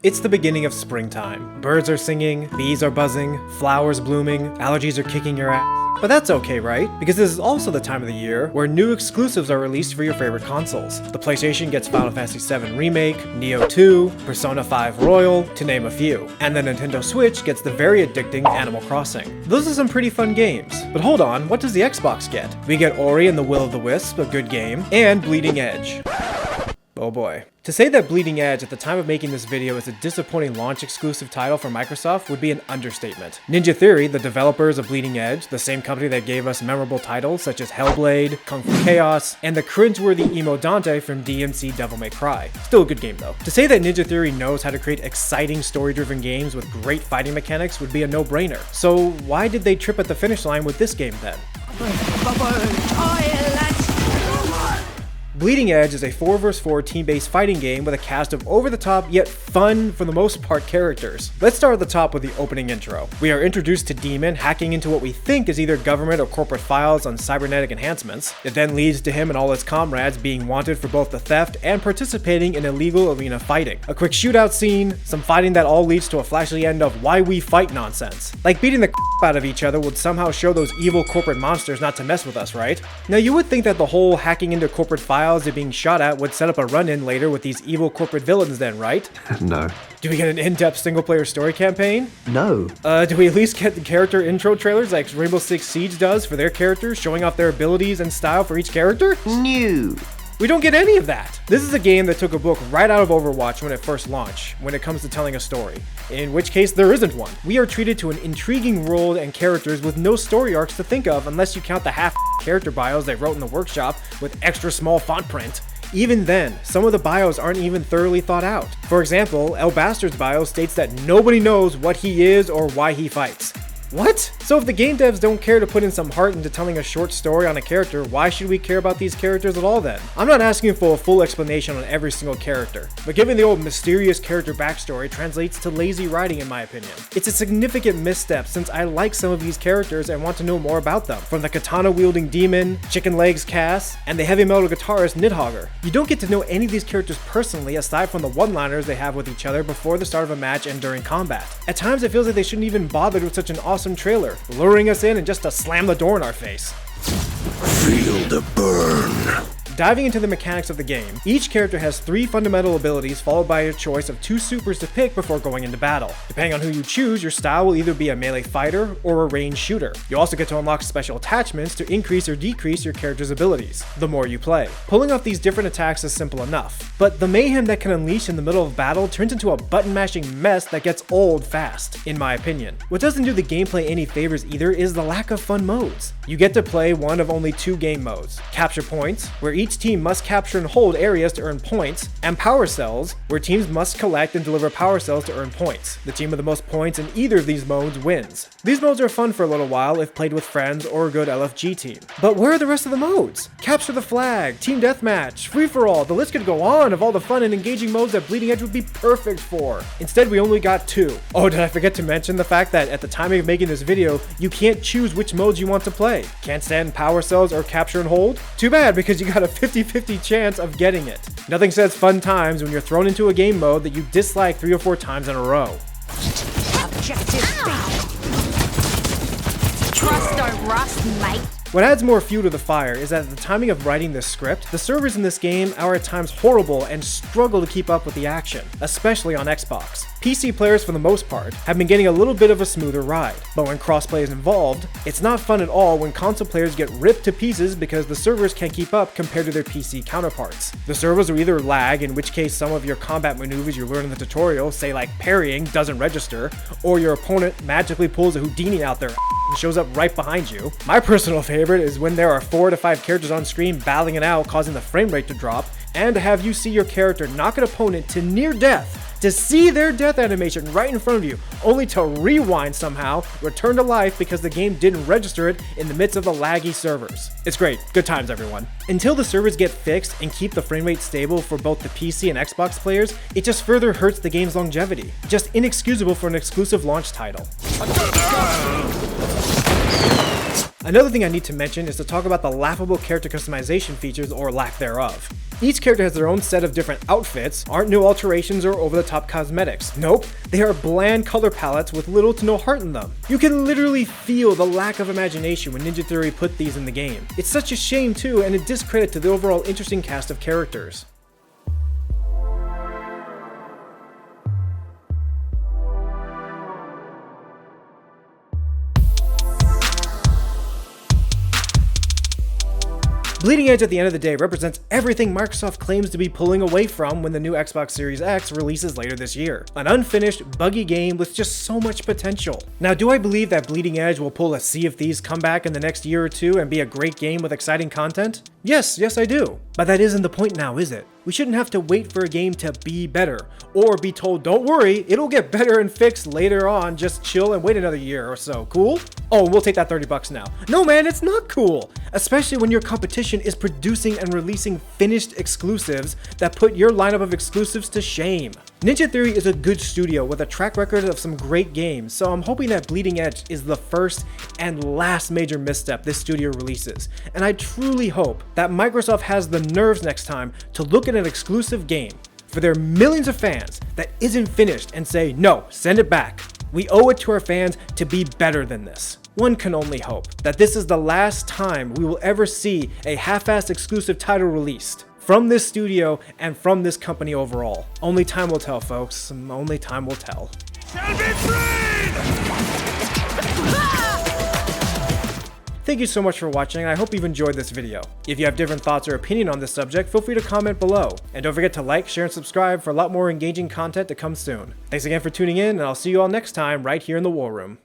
It's the beginning of springtime. Birds are singing, bees are buzzing, flowers blooming, allergies are kicking your ass. But that's okay, right? Because this is also the time of the year where new exclusives are released for your favorite consoles. The PlayStation gets Final Fantasy VII Remake, Nioh 2, Persona 5 Royal, to name a few. And the Nintendo Switch gets the very addicting Animal Crossing. Those are some pretty fun games. But hold on, what does the Xbox get? We get Ori and the Will of the Wisp, a good game, and Bleeding Edge. Oh boy. To say that Bleeding Edge at the time of making this video is a disappointing launch exclusive title for Microsoft would be an understatement. Ninja Theory, the developers of Bleeding Edge, the same company that gave us memorable titles such as Hellblade, Kung Fu Chaos, and the cringeworthy emo Dante from DMC Devil May Cry. Still a good game though. To say that Ninja Theory knows how to create exciting story-driven games with great fighting mechanics would be a no-brainer. So why did they trip at the finish line with this game then? Bleeding Edge is a 4 vs 4 team-based fighting game with a cast of over-the-top yet fun, for the most part, characters. Let's start at the top with the opening intro. We are introduced to Demon hacking into what we think is either government or corporate files on cybernetic enhancements. It then leads to him and all his comrades being wanted for both the theft and participating in illegal arena fighting. A quick shootout scene, some fighting that all leads to a flashy end of why we fight nonsense. Like beating the out of each other would somehow show those evil corporate monsters not to mess with us, right? Now you would think that the whole hacking into corporate files and being shot at would set up a run-in later with these evil corporate villains then, right? No. Do we get an in-depth single-player story campaign? No. Do we at least get the character intro trailers like Rainbow Six Siege does for their characters, showing off their abilities and style for each character? No. We don't get any of that. This is a game that took a book right out of Overwatch when it first launched, when it comes to telling a story. In which case, there isn't one. We are treated to an intriguing world and characters with no story arcs to think of unless you count the half character bios they wrote in the workshop with extra small font print. Even then, some of the bios aren't even thoroughly thought out. For example, El Bastard's bio states that nobody knows what he is or why he fights. What? So if the game devs don't care to put in some heart into telling a short story on a character, why should we care about these characters at all then? I'm not asking for a full explanation on every single character, but giving the old mysterious character backstory translates to lazy writing in my opinion. It's a significant misstep since I like some of these characters and want to know more about them. From the katana-wielding demon, Chicken Legs Cass, and the heavy metal guitarist Nidhogger. You don't get to know any of these characters personally aside from the one-liners they have with each other before the start of a match and during combat. At times it feels like they shouldn't even bother with such an awesome trailer, luring us in and just to slam the door in our face. Feel the burn. Diving into the mechanics of the game, each character has 3 fundamental abilities followed by a choice of 2 supers to pick before going into battle. Depending on who you choose, your style will either be a melee fighter or a ranged shooter. You also get to unlock special attachments to increase or decrease your character's abilities, the more you play. Pulling off these different attacks is simple enough, but the mayhem that can unleash in the middle of battle turns into a button-mashing mess that gets old fast, in my opinion. What doesn't do the gameplay any favors either is the lack of fun modes. You get to play one of only 2 game modes: capture points, where each team must capture and hold areas to earn points, and power cells, where teams must collect and deliver power cells to earn points. The team with the most points in either of these modes wins. These modes are fun for a little while if played with friends or a good LFG team. But where are the rest of the modes? Capture the flag, team deathmatch, free-for-all, the list could go on of all the fun and engaging modes that Bleeding Edge would be perfect for. Instead, we only got 2. Oh, did I forget to mention the fact that at the time of making this video, you can't choose which modes you want to play. Can't stand power cells or capture and hold? Too bad, because you got a 50-50 chance of getting it. Nothing says fun times when you're thrown into a game mode that you dislike 3 or 4 times in a row. Objective trust don't rust, mate. What adds more fuel to the fire is that at the timing of writing this script, the servers in this game are at times horrible and struggle to keep up with the action, especially on Xbox. PC players, for the most part, have been getting a little bit of a smoother ride, but when crossplay is involved, it's not fun at all when console players get ripped to pieces because the servers can't keep up compared to their PC counterparts. The servers will either lag, in which case some of your combat maneuvers you learn in the tutorial, say like parrying, doesn't register, or your opponent magically pulls a Houdini out there and shows up right behind you. My personal favorite is when there are 4 to 5 characters on screen battling it out, causing the frame rate to drop, and to have you see your character knock an opponent to near death, to see their death animation right in front of you, only to rewind somehow, return to life because the game didn't register it in the midst of the laggy servers. It's great. Good times, everyone. Until the servers get fixed and keep the frame rate stable for both the PC and Xbox players, it just further hurts the game's longevity. Just inexcusable for an exclusive launch title. Another thing I need to mention is to talk about the laughable character customization features or lack thereof. Each character has their own set of different outfits, aren't new alterations or over-the-top cosmetics. Nope, they are bland color palettes with little to no heart in them. You can literally feel the lack of imagination when Ninja Theory put these in the game. It's such a shame too, and a discredit to the overall interesting cast of characters. Bleeding Edge at the end of the day represents everything Microsoft claims to be pulling away from when the new Xbox Series X releases later this year. An unfinished, buggy game with just so much potential. Now, do I believe that Bleeding Edge will pull a Sea of Thieves comeback in the next year or two and be a great game with exciting content? Yes, I do. But that isn't the point now, is it? We shouldn't have to wait for a game to be better, or be told, don't worry, it'll get better and fixed later on, just chill and wait another year or so. Cool? Oh, we'll take that $30 now. No man, it's not cool! Especially when your competition is producing and releasing finished exclusives that put your lineup of exclusives to shame. Ninja Theory is a good studio with a track record of some great games, so I'm hoping that Bleeding Edge is the first and last major misstep this studio releases, and I truly hope that Microsoft has the nerves next time to look at an exclusive game for their millions of fans that isn't finished and say, no, send it back. We owe it to our fans to be better than this. One can only hope that this is the last time we will ever see a half-assed exclusive title released from this studio and from this company overall. Only time will tell, folks. Only time will tell. Shall be freed! Thank you so much for watching, and I hope you've enjoyed this video. If you have different thoughts or opinion on this subject, feel free to comment below. And don't forget to like, share, and subscribe for a lot more engaging content to come soon. Thanks again for tuning in, and I'll see you all next time right here in the War Room.